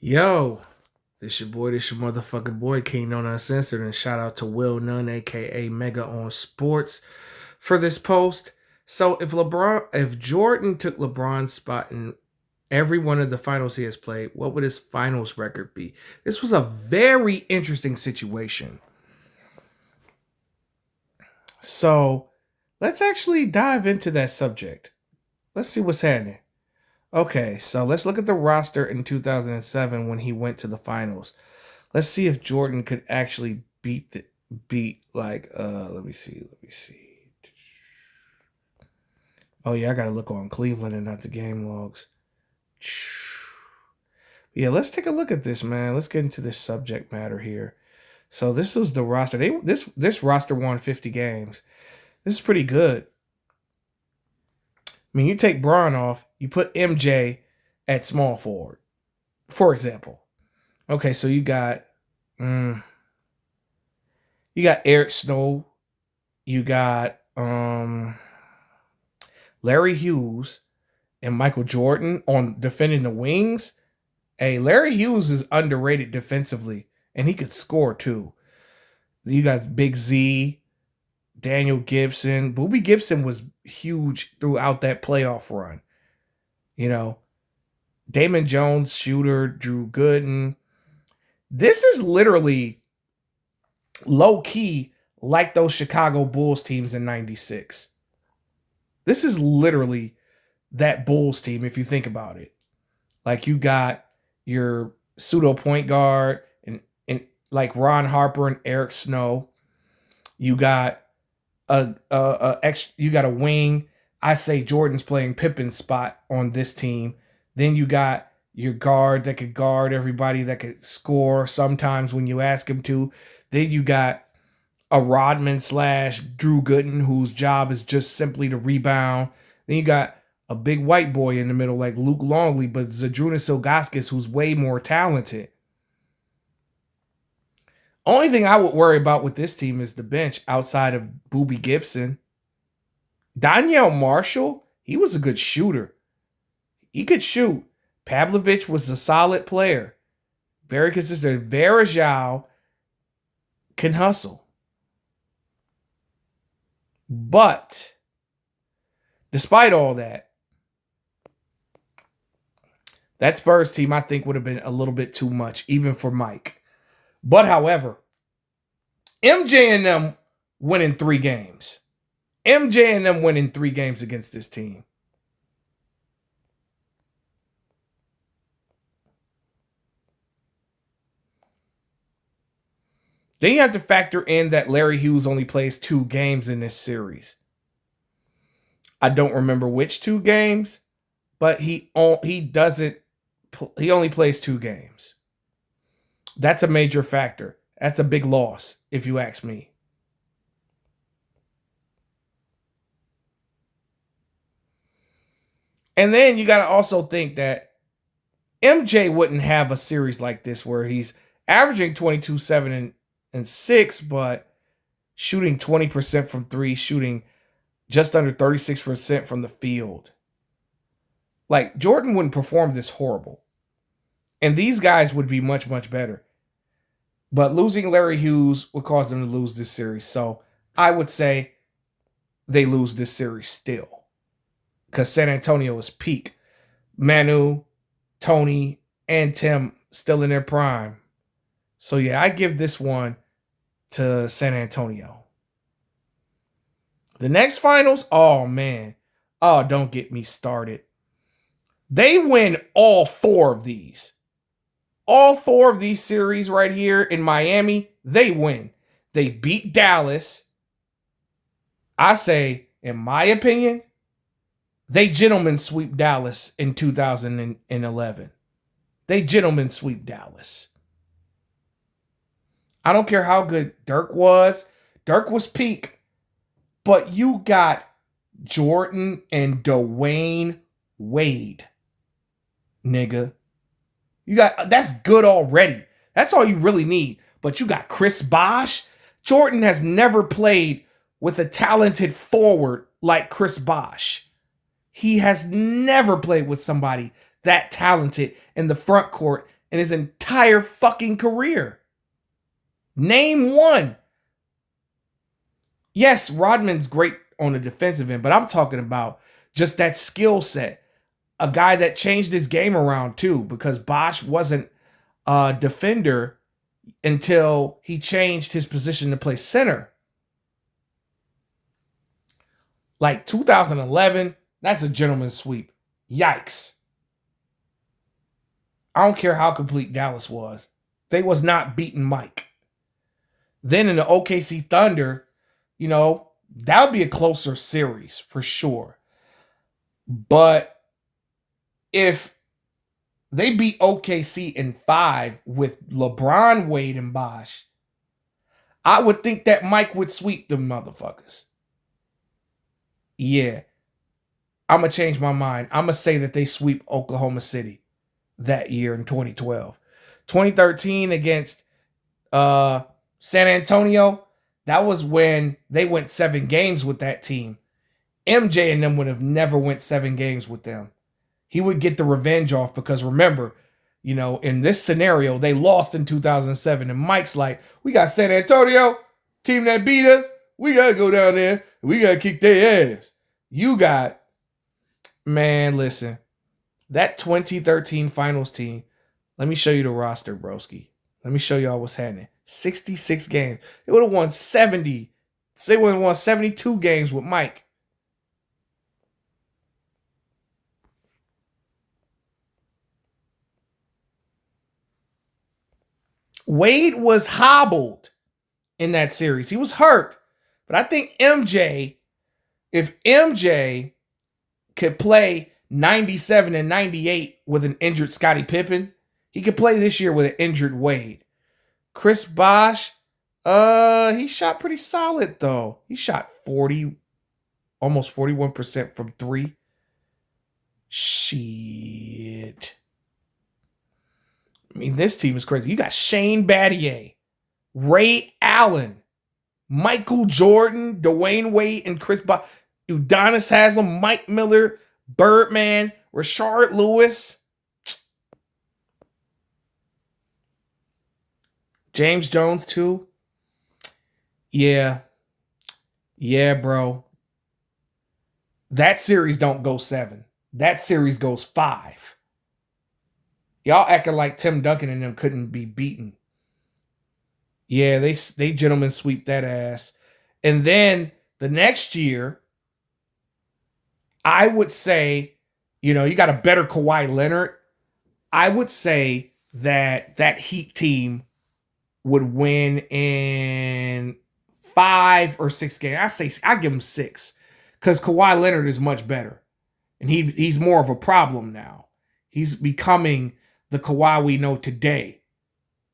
Yo, this your motherfucking boy, King No Uncensored, and shout out to Will Nunn, aka Mega on Sports, for this post. So if Jordan took LeBron's spot in every one of the finals he has played, what would his finals record be? This was a very interesting situation. So let's actually dive into that subject. Let's see what's happening. Okay, so let's look at the roster in 2007 when he went to the finals. Let's see if Jordan could actually beat like let me see. Oh yeah, I gotta look on Cleveland and not the game logs. Yeah, let's take a look at this, man. Let's get into this subject matter here. So this was the roster. This roster won 50 games. This is pretty good. I mean, you take Braun off, you put MJ at small forward, for example. Okay, so mm, you got Eric Snow, you got Larry Hughes and Michael Jordan on defending the wings. Hey, Larry Hughes is underrated defensively, and he could score too. You guys, Big Z, Daniel Gibson. Boobie Gibson was huge throughout that playoff run. You know, Damon Jones, shooter, Drew Gooden. This is literally low key like those Chicago Bulls teams in 96. This is literally that Bulls team if you think about it. Like you got your pseudo point guard and like Ron Harper and Eric Snow. You got you got a wing. I say Jordan's playing Pippen's spot on this team. Then you got your guard that could guard everybody that could score sometimes when you ask him to. Then you got a Rodman slash Drew Gooden whose job is just simply to rebound. Then you got a big white boy in the middle like Luke Longley, but Zydrunas Ilgauskas who's way more talented. Only thing I would worry about with this team is the bench outside of Boobie Gibson. Danielle Marshall, he was a good shooter. He could shoot. Pavlovich was a solid player. Very consistent. Varejao can hustle. But despite all that, that Spurs team I think would have been a little bit too much, even for Mike. But however, MJ and them winning 3 games. MJ and them winning 3 games against this team. Then you have to factor in that Larry Hughes only plays 2 games in this series. I don't remember which 2 games, but he only plays 2 games. That's a major factor. That's a big loss, if you ask me. And then you got to also think that MJ wouldn't have a series like this where he's averaging 22, 7, and 6, but shooting 20% from 3, shooting just under 36% from the field. Like, Jordan wouldn't perform this horrible. And these guys would be much, much better. But losing Larry Hughes would cause them to lose this series. So I would say they lose this series still. Because San Antonio is peak. Manu, Tony, and Tim still in their prime. So yeah, I give this one to San Antonio. The next finals, oh man. Oh, don't get me started. They win all 4 of these. All 4 of these series right here in Miami, they win. They beat Dallas. I say, in my opinion, they gentlemen sweep Dallas in 2011. They gentlemen sweep Dallas. I don't care how good Dirk was. Dirk was peak. But you got Jordan and Dwayne Wade. Nigga. That's good already. That's all you really need. But you got Chris Bosh. Jordan has never played with a talented forward like Chris Bosh. He has never played with somebody that talented in the front court in his entire fucking career. Name one. Yes, Rodman's great on the defensive end, but I'm talking about just that skill set. A guy that changed his game around too, because Bosh wasn't a defender until he changed his position to play center. Like 2011, that's a gentleman's sweep. Yikes. I don't care how complete Dallas was. They was not beating Mike. Then in the OKC Thunder, that would be a closer series for sure. But if they beat OKC in 5 with LeBron, Wade, and Bosh, I would think that Mike would sweep them motherfuckers. Yeah. I'm going to change my mind. I'm going to say that they sweep Oklahoma City that year in 2012. 2013 against San Antonio, that was when they went 7 games with that team. MJ and them would have never went 7 games with them. He would get the revenge off because remember, in this scenario, they lost in 2007. And Mike's like, we got San Antonio, team that beat us. We got to go down there. We got to kick their ass. Man, listen, that 2013 finals team, let me show you the roster, broski. Let me show y'all what's happening. 66 games. They would have won 70. They would have won 72 games with Mike. Wade was hobbled in that series. He was hurt. But I think if MJ could play 97 and 98 with an injured Scottie Pippen, he could play this year with an injured Wade. Chris Bosh, he shot pretty solid though. He shot 40, almost 41% from 3. Shit. I mean, this team is crazy. You got Shane Battier, Ray Allen, Michael Jordan, Dwayne Wade, and Chris Bosh. Udonis Haslem, Mike Miller, Birdman, Rashard Lewis, James Jones too. Yeah, bro. That series don't go 7. That series goes 5. Y'all acting like Tim Duncan and them couldn't be beaten. Yeah, they gentlemen sweep that ass. And then the next year, I would say, you got a better Kawhi Leonard. I would say that Heat team would win in 5 or 6 games. I give him 6 because Kawhi Leonard is much better. And he's more of a problem now. He's becoming the Kawhi we know today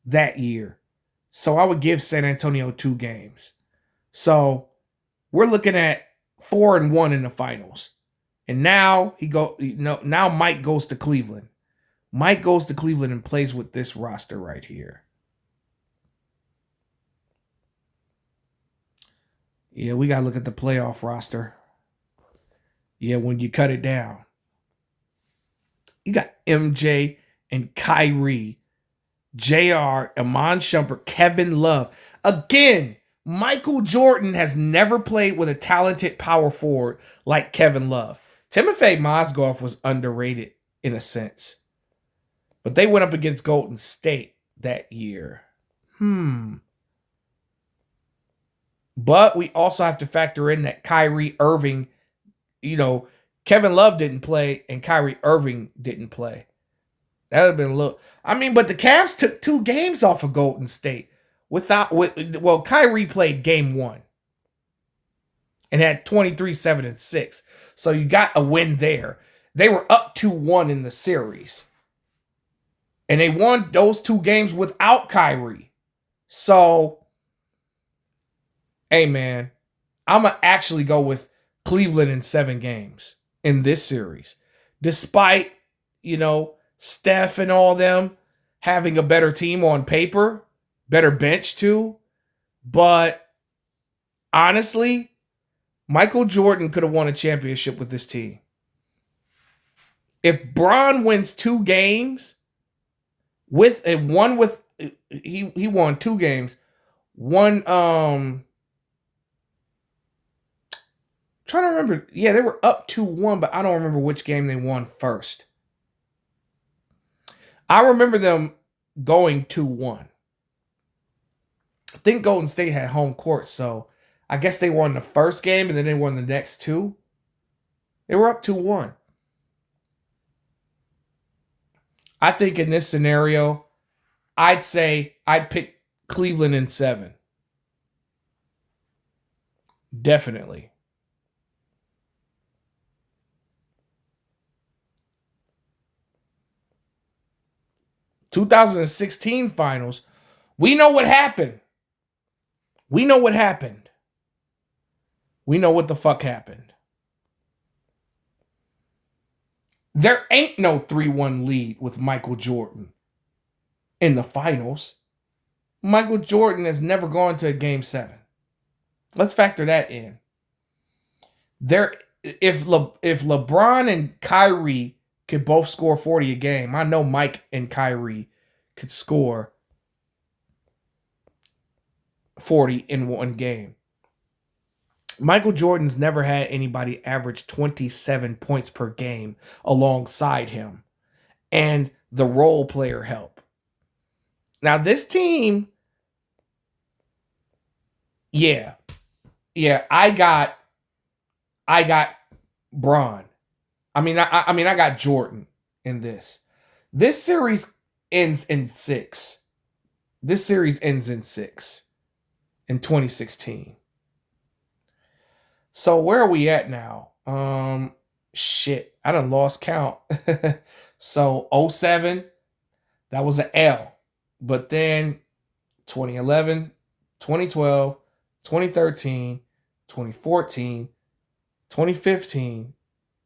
that year. So I would give San Antonio 2 games. So we're looking at 4-1 in the finals. And now now Mike goes to Cleveland. Mike goes to Cleveland and plays with this roster right here. Yeah, we got to look at the playoff roster. Yeah, when you cut it down. You got MJ and Kyrie, JR, Iman Shumpert, Kevin Love. Again, Michael Jordan has never played with a talented power forward like Kevin Love. Timofey Mozgov was underrated in a sense. But they went up against Golden State that year. But we also have to factor in that Kyrie Irving, Kevin Love didn't play and Kyrie Irving didn't play. That would have been a little. But the Cavs took 2 games off of Golden State Kyrie played game 1 and had 23, 7, and 6. So you got a win there. They were up 2-1 in the series. And they won those 2 games without Kyrie. So, hey man, I'm going to actually go with Cleveland in 7 games in this series. Despite, Steph and all them having a better team on paper, better bench too. But honestly, Michael Jordan could have won a championship with this team. If Bron wins 2 games He won 2 games. One trying to remember. Yeah, they were up 2-1, but I don't remember which game they won first. I remember them going 2-1. I think Golden State had home court, so I guess they won the first game and then they won the next 2. They were up 2-1. I think in this scenario, I'd say I'd pick Cleveland in 7. Definitely. "2016 finals. We know what happened. We know what happened. We know what the fuck happened. There ain't no 3-1 lead with Michael Jordan in the finals. Michael Jordan has never gone to a game 7. Let's factor that in. If LeBron and Kyrie could both score 40 a game, I know Mike and Kyrie could score 40 in one game. Michael Jordan's never had anybody average 27 points per game alongside him and the role player help. Now this team, yeah, I got Bron. I got Jordan in this. This series ends in 6. This series ends in 6 in 2016. So where are we at now? Shit, I done lost count. So 07, that was an L. But then 2011, 2012, 2013, 2014, 2015,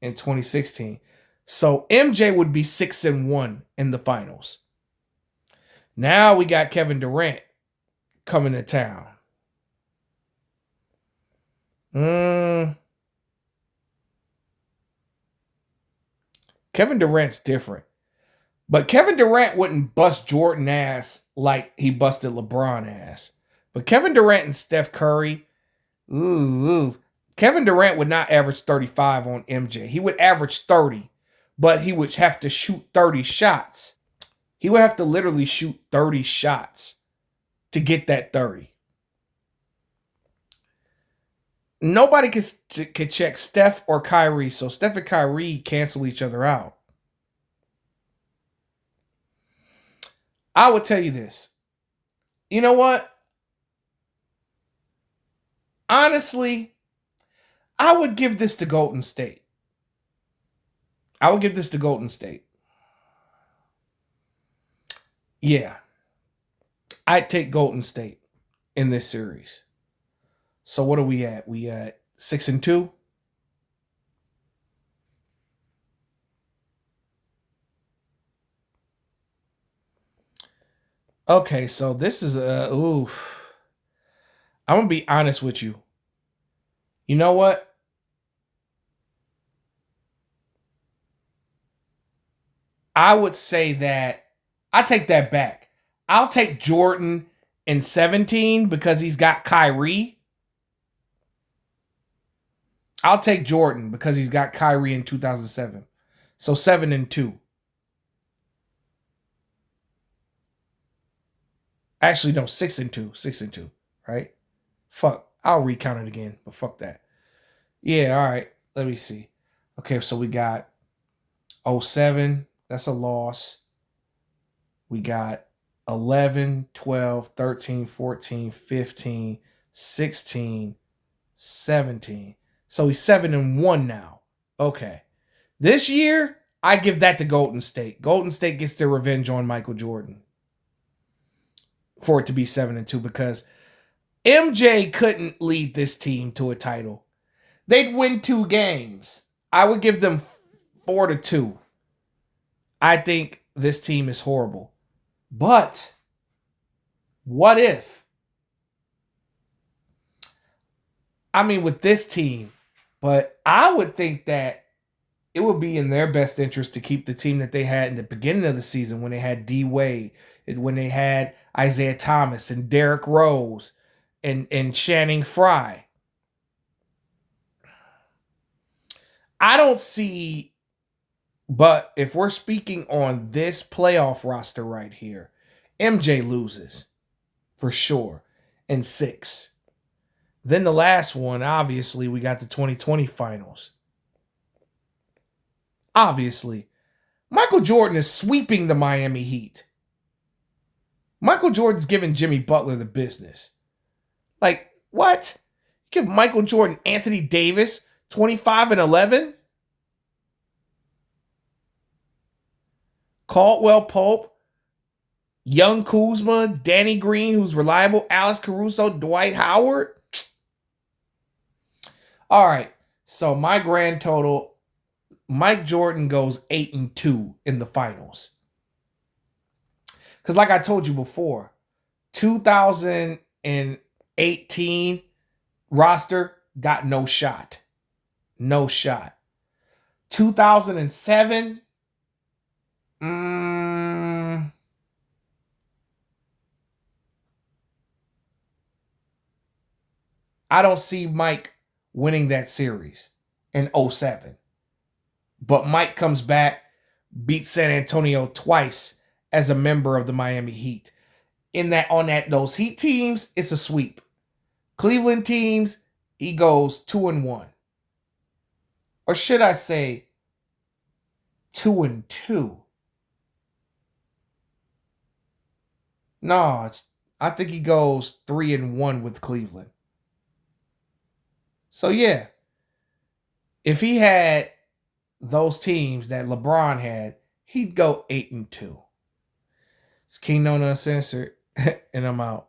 and 2016. So MJ would be 6-1 in the finals. Now we got Kevin Durant coming to town. Kevin Durant's different. But Kevin Durant wouldn't bust Jordan ass like he busted LeBron ass. But Kevin Durant and Steph Curry, Kevin Durant would not average 35 on MJ. He would average 30, but he would have to shoot 30 shots. He would have to literally shoot 30 shots to get that 30. Nobody could check Steph or Kyrie, so Steph and Kyrie cancel each other out. I would tell you this. You know what? Honestly, I would give this to Golden State. Yeah. I'd take Golden State in this series. So what are we at? We at 6-2? Okay, so this is I'm gonna be honest with you. You know what? I would say that I take that back. I'll take Jordan in 17 because he's got Kyrie. I'll take Jordan because he's got Kyrie in 2007. So 7-2. Actually, no, 6-2. 6-2, right? Fuck. I'll recount it again, but fuck that. Yeah, all right. Let me see. Okay, so we got 07. That's a loss. We got 11, 12, 13, 14, 15, 16, 17. So he's 7-1 now. Okay. This year, I give that to Golden State. Golden State gets their revenge on Michael Jordan for it to be 7-2 because MJ couldn't lead this team to a title. They'd win 2 games. I would give them 4-2. I think this team is horrible. But what if? I mean, with this team, but I would think that it would be in their best interest to keep the team that they had in the beginning of the season when they had D Wade and when they had Isaiah Thomas and Derrick Rose and Channing Frye. I don't see, but if we're speaking on this playoff roster right here, MJ loses for sure in 6. Then the last one, obviously, we got the 2020 finals. Obviously, Michael Jordan is sweeping the Miami Heat. Michael Jordan's giving Jimmy Butler the business. Like, what? You give Michael Jordan Anthony Davis 25 and 11? Caldwell Pope, young Kuzma, Danny Green, who's reliable, Alex Caruso, Dwight Howard. All right, so my grand total, Mike Jordan goes 8-2 in the finals. Because like I told you before, 2018 roster got no shot. No shot. 2007, I don't see Mike winning that series in 07. But Mike comes back, beats San Antonio twice as a member of the Miami Heat. Those Heat teams, it's a sweep. Cleveland teams, he goes 2-1. Or should I say 2-2? No, I think he goes 3-1 with Cleveland. So yeah, if he had those teams that LeBron had, he'd go 8-2. It's King No Uncensored, and I'm out.